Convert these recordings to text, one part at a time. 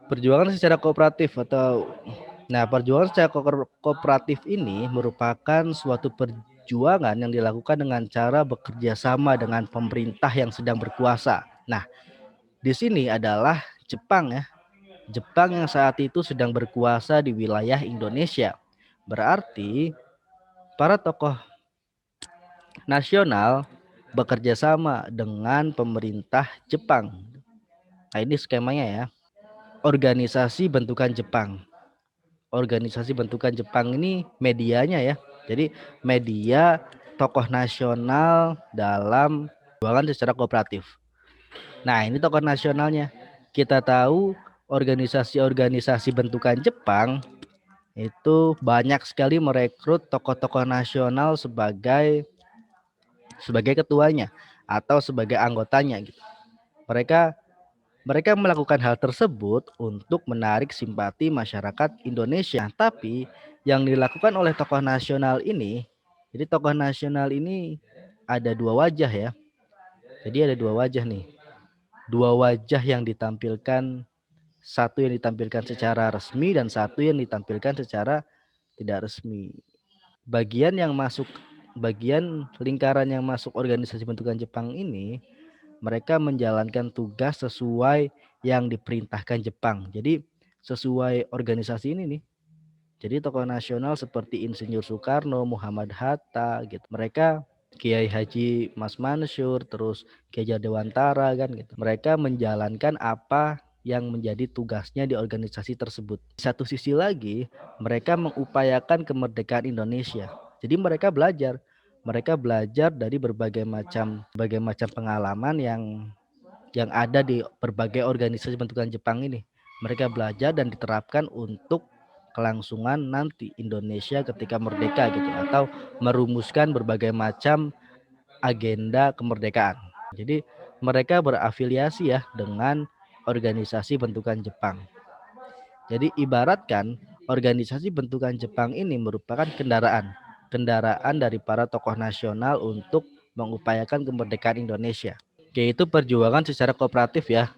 Perjuangan secara kooperatif atau perjuangan secara kooperatif ini merupakan suatu perjuangan yang dilakukan dengan cara bekerja sama dengan pemerintah yang sedang berkuasa. Nah, di sini adalah Jepang ya. Jepang yang saat itu sedang berkuasa di wilayah Indonesia. Berarti para tokoh nasional bekerja sama dengan pemerintah Jepang. Nah, ini skemanya ya. Organisasi bentukan Jepang. Organisasi bentukan Jepang ini medianya ya. Jadi media tokoh nasional dalam perjuangan secara kooperatif. Nah, ini tokoh nasionalnya. Kita tahu organisasi-organisasi bentukan Jepang itu banyak sekali merekrut tokoh-tokoh nasional sebagai ketuanya atau sebagai anggotanya gitu. Mereka mereka melakukan hal tersebut untuk menarik simpati masyarakat Indonesia. Tapi yang dilakukan oleh tokoh nasional ini, jadi tokoh nasional ini ada dua wajah ya. Jadi ada dua wajah nih. Dua wajah yang ditampilkan, satu yang ditampilkan secara resmi dan satu yang ditampilkan secara tidak resmi. Bagian lingkaran yang masuk organisasi bentukan Jepang ini, mereka menjalankan tugas sesuai yang diperintahkan Jepang. Jadi sesuai organisasi ini nih. Jadi tokoh nasional seperti Insinyur Soekarno, Muhammad Hatta gitu. Mereka Kiai Haji Mas Mansur, terus Ki Hajar Dewantara kan gitu. Mereka menjalankan apa yang menjadi tugasnya di organisasi tersebut. Di satu sisi lagi, mereka mengupayakan kemerdekaan Indonesia. Jadi mereka belajar dari berbagai macam pengalaman yang ada di berbagai organisasi bentukan Jepang ini. Mereka belajar dan diterapkan untuk kelangsungan nanti Indonesia ketika merdeka gitu, atau merumuskan berbagai macam agenda kemerdekaan. Jadi mereka berafiliasi ya dengan organisasi bentukan Jepang. Jadi ibaratkan organisasi bentukan Jepang ini merupakan kendaraan dari para tokoh nasional untuk mengupayakan kemerdekaan Indonesia. Yaitu perjuangan secara kooperatif ya.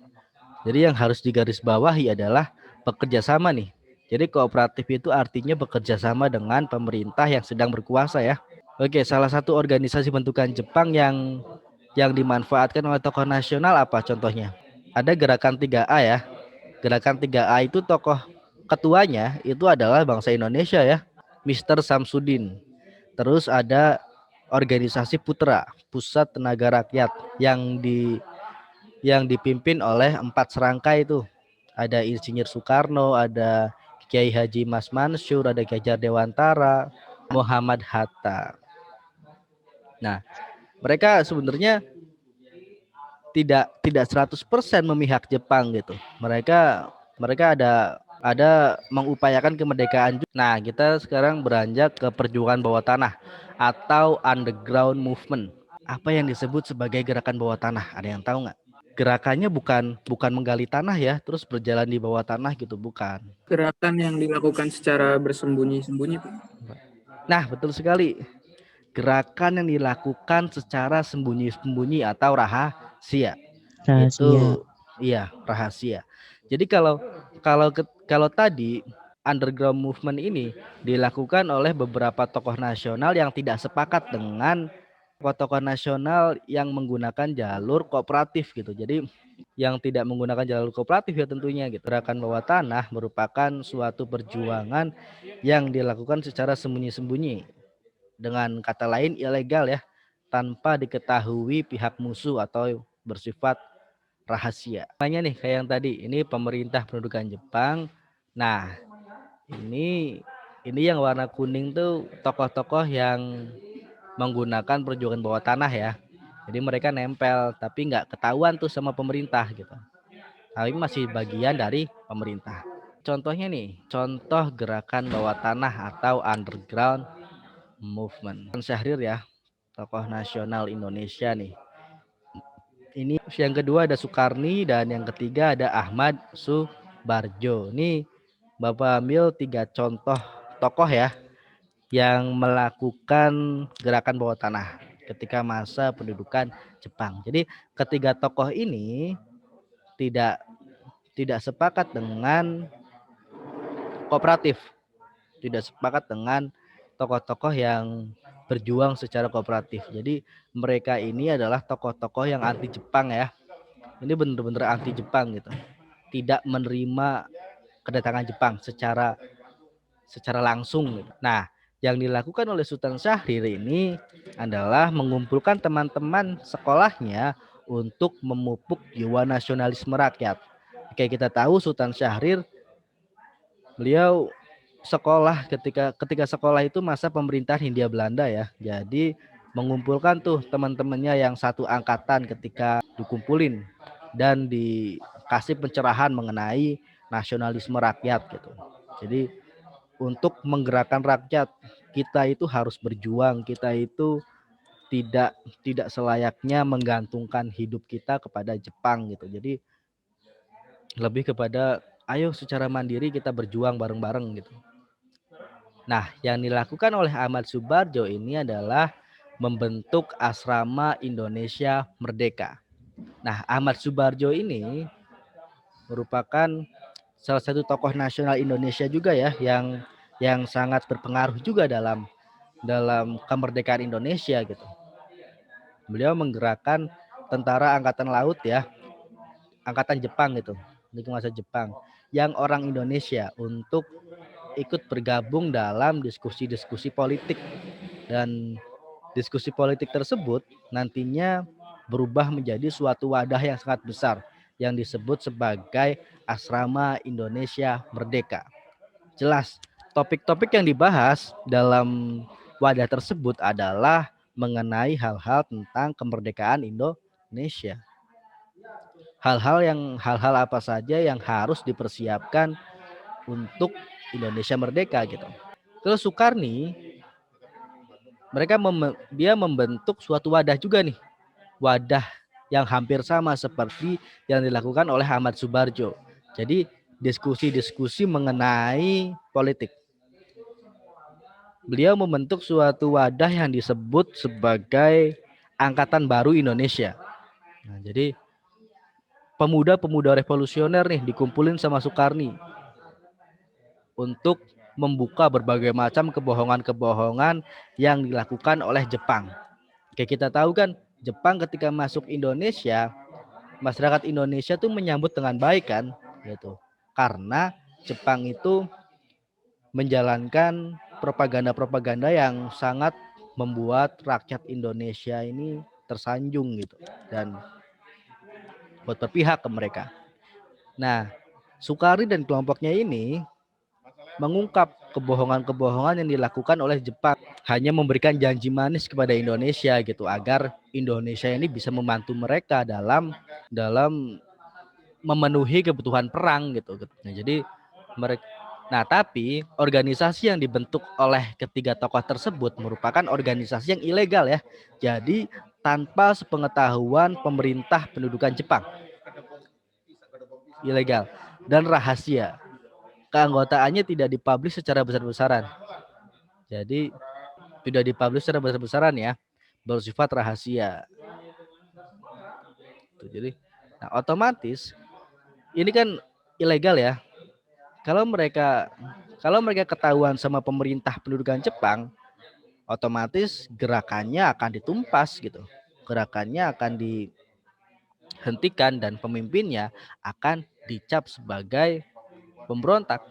Jadi yang harus digarisbawahi adalah bekerja sama nih. Jadi kooperatif itu artinya bekerja sama dengan pemerintah yang sedang berkuasa ya. Oke, salah satu organisasi bentukan Jepang yang dimanfaatkan oleh tokoh nasional apa contohnya? Ada gerakan 3A ya. Gerakan 3A itu tokoh ketuanya itu adalah bangsa Indonesia ya. Mister Samsudin. Terus ada organisasi Putra, Pusat Tenaga Rakyat yang dipimpin oleh 4 serangkai itu. Ada Insinyur Soekarno, ada Kiai Haji Mas Mansur, ada Ki Hajar Dewantara, Muhammad Hatta. Nah, mereka sebenarnya tidak 100% memihak Jepang gitu. Mereka ada mengupayakan kemerdekaan juga. Nah, kita sekarang beranjak ke perjuangan bawah tanah atau underground movement. Apa yang disebut sebagai gerakan bawah tanah? Ada yang tahu nggak? Gerakannya bukan bukan menggali tanah ya, terus berjalan di bawah tanah gitu, bukan. Gerakan yang dilakukan secara bersembunyi-sembunyi, Pak. Nah, betul sekali. Gerakan yang dilakukan secara sembunyi-sembunyi atau rahasia. Rahasia. Itu iya, rahasia. Jadi kalau tadi underground movement ini dilakukan oleh beberapa tokoh nasional yang tidak sepakat dengan tokoh-tokoh nasional yang menggunakan jalur kooperatif gitu. Jadi yang tidak menggunakan jalur kooperatif ya tentunya gitu. Gerakan bawah tanah merupakan suatu perjuangan yang dilakukan secara sembunyi-sembunyi, dengan kata lain ilegal ya, tanpa diketahui pihak musuh atau bersifat rahasia. Namanya nih kayak yang tadi, ini pemerintah pendudukan Jepang. Nah, ini yang warna kuning tuh tokoh-tokoh yang menggunakan perjuangan bawah tanah ya. Jadi mereka nempel tapi nggak ketahuan tuh sama pemerintah gitu. Tapi masih bagian dari pemerintah. Contohnya nih, contoh gerakan bawah tanah atau underground movement. Syahrir ya, tokoh nasional Indonesia nih. Ini yang kedua ada Soekarni dan yang ketiga ada Ahmad Subarjo. Ini Bapak ambil 3 contoh tokoh ya yang melakukan gerakan bawah tanah ketika masa pendudukan Jepang. Jadi ketiga tokoh ini tidak tidak sepakat dengan kooperatif, tidak sepakat dengan tokoh-tokoh yang berjuang secara kooperatif. Jadi mereka ini adalah tokoh-tokoh yang anti Jepang ya. Ini benar-benar anti Jepang gitu. Tidak menerima kedatangan Jepang secara langsung gitu. Nah, yang dilakukan oleh Sultan Syahrir ini adalah mengumpulkan teman-teman sekolahnya untuk memupuk jiwa nasionalisme rakyat. Kayak kita tahu Sultan Syahrir, beliau sekolah ketika sekolah itu masa pemerintahan Hindia Belanda ya. Jadi mengumpulkan tuh teman-temannya yang satu angkatan ketika dikumpulin dan dikasih pencerahan mengenai nasionalisme rakyat gitu. Jadi untuk menggerakkan rakyat, kita itu harus berjuang, kita itu tidak tidak selayaknya menggantungkan hidup kita kepada Jepang gitu. Jadi lebih kepada ayo secara mandiri kita berjuang bareng-bareng gitu. Nah, yang dilakukan oleh Ahmad Subarjo ini adalah membentuk Asrama Indonesia Merdeka. Nah, Ahmad Subarjo ini merupakan salah satu tokoh nasional Indonesia juga ya yang sangat berpengaruh juga dalam kemerdekaan Indonesia gitu. Beliau menggerakkan tentara angkatan laut ya, angkatan Jepang gitu, di masa Jepang, yang orang Indonesia untuk ikut bergabung dalam diskusi-diskusi politik, dan diskusi politik tersebut nantinya berubah menjadi suatu wadah yang sangat besar yang disebut sebagai Asrama Indonesia Merdeka. Jelas, topik-topik yang dibahas dalam wadah tersebut adalah mengenai hal-hal tentang kemerdekaan Indonesia. Hal-hal apa saja yang harus dipersiapkan untuk Indonesia merdeka gitu. Terus Soekarni, dia membentuk suatu wadah juga nih. Wadah yang hampir sama seperti yang dilakukan oleh Ahmad Subarjo. Jadi diskusi-diskusi mengenai politik. Beliau membentuk suatu wadah yang disebut sebagai Angkatan Baru Indonesia. Nah, jadi pemuda-pemuda revolusioner nih dikumpulin sama Soekarni untuk membuka berbagai macam kebohongan-kebohongan yang dilakukan oleh Jepang. Kayak kita tahu kan, Jepang ketika masuk Indonesia, masyarakat Indonesia tuh menyambut dengan baik kan, gitu. Karena Jepang itu menjalankan propaganda-propaganda yang sangat membuat rakyat Indonesia ini tersanjung gitu dan buat berpihak ke mereka. Nah, Soekarno dan kelompoknya ini mengungkap kebohongan-kebohongan yang dilakukan oleh Jepang, hanya memberikan janji manis kepada Indonesia gitu agar Indonesia ini bisa membantu mereka dalam memenuhi kebutuhan perang gitu. Nah, jadi mereka tapi organisasi yang dibentuk oleh ketiga tokoh tersebut merupakan organisasi yang ilegal ya. Jadi tanpa sepengetahuan pemerintah pendudukan Jepang. Ilegal dan rahasia. Keanggotaannya tidak dipublish secara besar-besaran. Jadi tidak dipublish secara besar-besaran ya, bersifat rahasia. Jadi otomatis ini kan ilegal ya. Kalau mereka ketahuan sama pemerintah pendudukan Jepang, otomatis gerakannya akan ditumpas gitu. Gerakannya akan dihentikan dan pemimpinnya akan dicap sebagai pemberontak.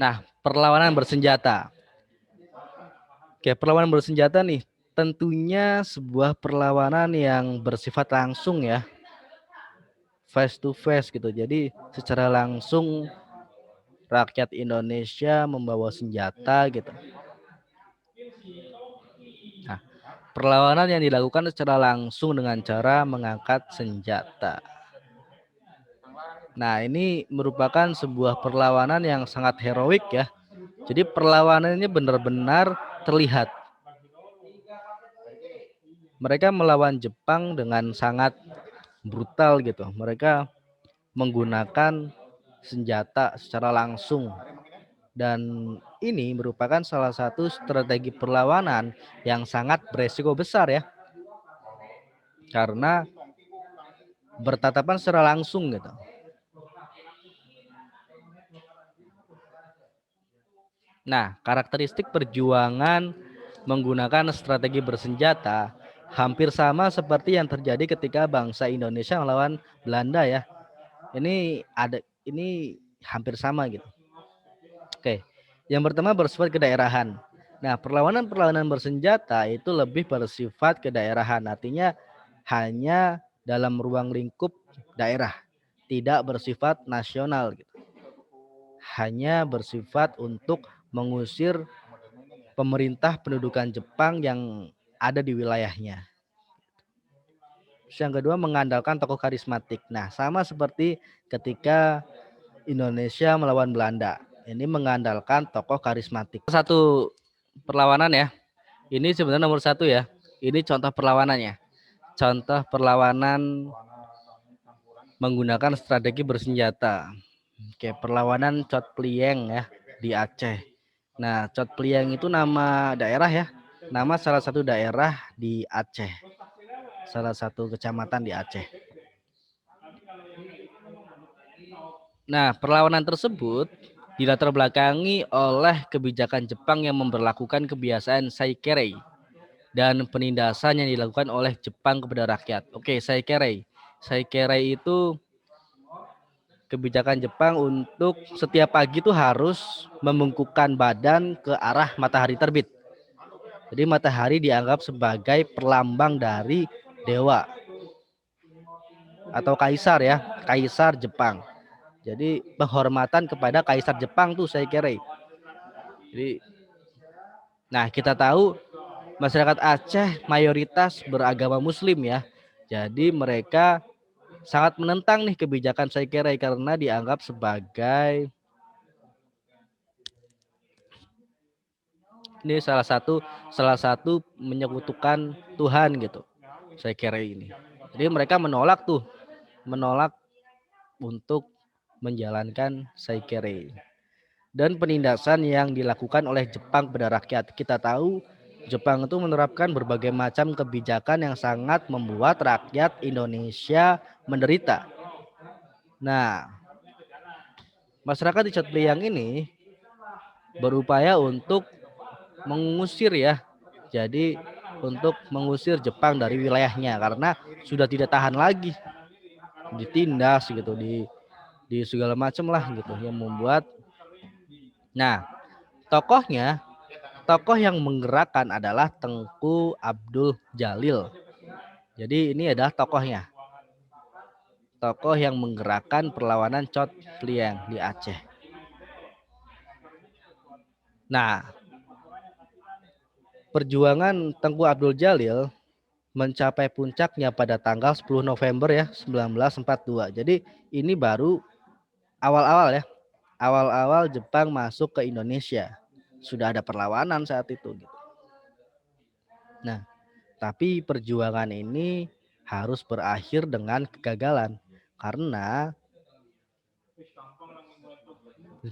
Nah, perlawanan bersenjata. Oke, perlawanan bersenjata nih tentunya sebuah perlawanan yang bersifat langsung ya. Face to face gitu. Jadi secara langsung rakyat Indonesia membawa senjata gitu. Nah, perlawanan yang dilakukan secara langsung dengan cara mengangkat senjata. Nah, ini merupakan sebuah perlawanan yang sangat heroik ya. Jadi perlawanannya benar-benar terlihat. Mereka melawan Jepang dengan sangat brutal gitu. Mereka menggunakan senjata secara langsung. Dan ini merupakan salah satu strategi perlawanan yang sangat beresiko besar ya. Karena bertatapan secara langsung gitu. Nah, karakteristik perjuangan menggunakan strategi bersenjata hampir sama seperti yang terjadi ketika bangsa Indonesia melawan Belanda ya. Ini hampir sama gitu. Oke. Yang pertama bersifat kedaerahan. Nah, perlawanan bersenjata itu lebih bersifat kedaerahan. Artinya hanya dalam ruang lingkup daerah, tidak bersifat nasional gitu. Hanya bersifat untuk mengusir pemerintah pendudukan Jepang yang ada di wilayahnya. Yang kedua mengandalkan tokoh karismatik. Nah, sama seperti ketika Indonesia melawan Belanda. Ini mengandalkan tokoh karismatik. Satu perlawanan ya. Ini sebenarnya nomor satu ya. Ini contoh perlawanannya. Contoh perlawanan menggunakan strategi bersenjata. Oke, perlawanan Chot Plieng ya di Aceh. Nah, Chot Plieng itu nama daerah ya. Nama salah satu daerah di Aceh. Salah satu kecamatan di Aceh. Nah, perlawanan tersebut dilatar belakangi oleh kebijakan Jepang yang memberlakukan kebiasaan Saikerei dan penindasan yang dilakukan oleh Jepang kepada rakyat. Oke, Saikerei. Saikerei itu kebijakan Jepang untuk setiap pagi itu harus membungkukkan badan ke arah matahari terbit. Jadi matahari dianggap sebagai perlambang dari dewa atau kaisar ya, kaisar Jepang. Jadi penghormatan kepada kaisar Jepang tuh saya kira. Jadi, nah kita tahu masyarakat Aceh mayoritas beragama Muslim ya. Jadi mereka sangat menentang nih kebijakan saya kira karena dianggap sebagai ini salah satu menyekutukan Tuhan gitu. Saya kira ini. Jadi mereka menolak untuk menjalankan Saikere dan penindasan yang dilakukan oleh Jepang pada rakyat. Kita tahu Jepang itu menerapkan berbagai macam kebijakan yang sangat membuat rakyat Indonesia menderita. Nah, masyarakat di Cotliang ini berupaya untuk mengusir ya. Jadi untuk mengusir Jepang dari wilayahnya karena sudah tidak tahan lagi ditindas gitu di segala macam lah gitu yang membuat. Nah, tokoh yang menggerakkan adalah Tengku Abdul Jalil. Jadi ini adalah tokoh yang menggerakkan perlawanan Chot Plieng di Aceh. Nah, perjuangan Tengku Abdul Jalil mencapai puncaknya pada tanggal 10 November ya 1942. Jadi ini baru awal-awal ya. Awal-awal Jepang masuk ke Indonesia. Sudah ada perlawanan saat itu gitu. Nah, tapi perjuangan ini harus berakhir dengan kegagalan karena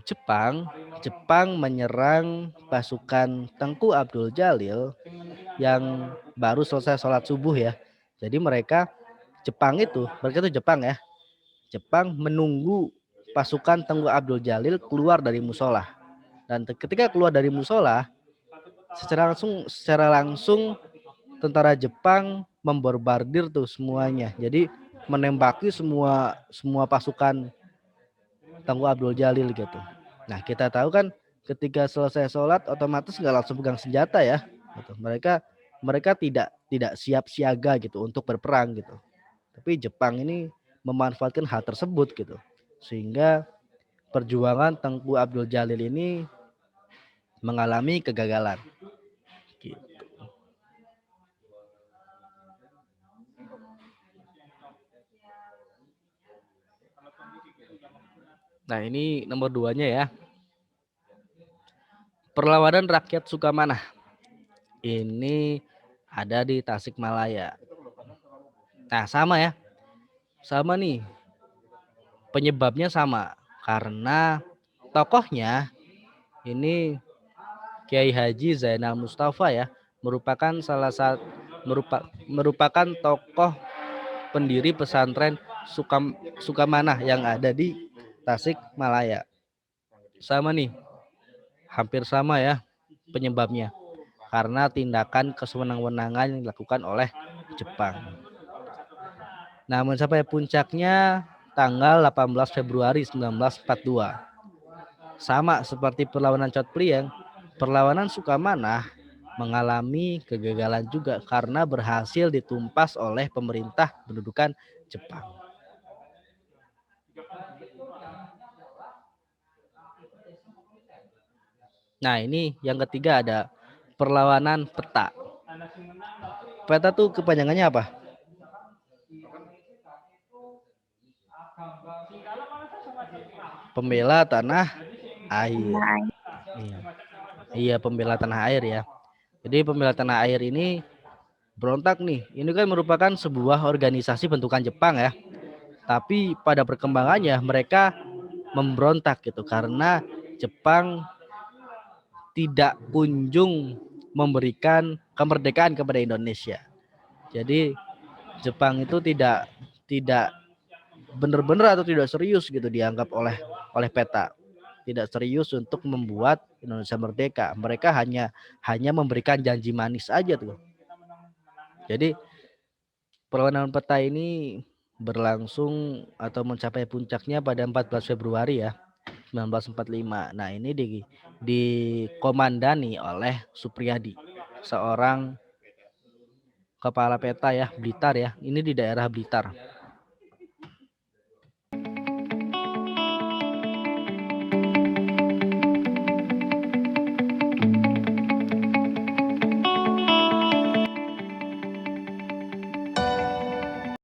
Jepang menyerang pasukan Tengku Abdul Jalil yang baru selesai sholat subuh ya. Jadi mereka itu Jepang ya. Jepang menunggu pasukan Tengku Abdul Jalil keluar dari musola. Dan ketika keluar dari musola, secara langsung tentara Jepang memborbardir tuh semuanya. Jadi menembaki semua pasukan Tengku Abdul Jalil gitu. Nah kita tahu kan ketika selesai sholat otomatis nggak langsung pegang senjata ya. Gitu. Mereka tidak siap siaga gitu untuk berperang gitu. Tapi Jepang ini memanfaatkan hal tersebut gitu. Sehingga perjuangan Tengku Abdul Jalil ini mengalami kegagalan. Gitu. Nah ini nomor 2-nya ya. Perlawanan rakyat Sukamanah. Ini ada di Tasikmalaya. Nah sama ya. Sama nih. Penyebabnya sama. Karena tokohnya ini Kiai Haji Zainal Mustafa ya. Merupakan tokoh pendiri pesantren Sukamanah yang ada di Tasikmalaya. Sama nih, hampir sama ya penyebabnya. Karena tindakan kesewenang-wenangan yang dilakukan oleh Jepang. Nah, mencapai puncaknya tanggal 18 Februari 1942. Sama seperti perlawanan Chot Prieng, perlawanan Sukamanah mengalami kegagalan juga karena berhasil ditumpas oleh pemerintah pendudukan Jepang. Nah, ini yang ketiga ada perlawanan peta. Peta tuh kepanjangannya apa? Pembela tanah air. Iya. Iya, pembela tanah air ya. Jadi pembela tanah air ini berontak nih. Ini kan merupakan sebuah organisasi bentukan Jepang ya. Tapi pada perkembangannya mereka memberontak gitu karena Jepang tidak kunjung memberikan kemerdekaan kepada Indonesia. Jadi Jepang itu tidak benar-benar atau tidak serius gitu dianggap oleh peta. Tidak serius untuk membuat Indonesia merdeka. Mereka hanya memberikan janji manis aja tuh. Jadi perlawanan peta ini berlangsung atau mencapai puncaknya pada 14 Februari ya 1945. Nah, ini dikomandani oleh Supriyadi, seorang kepala peta ya, Blitar ya. Ini di daerah Blitar.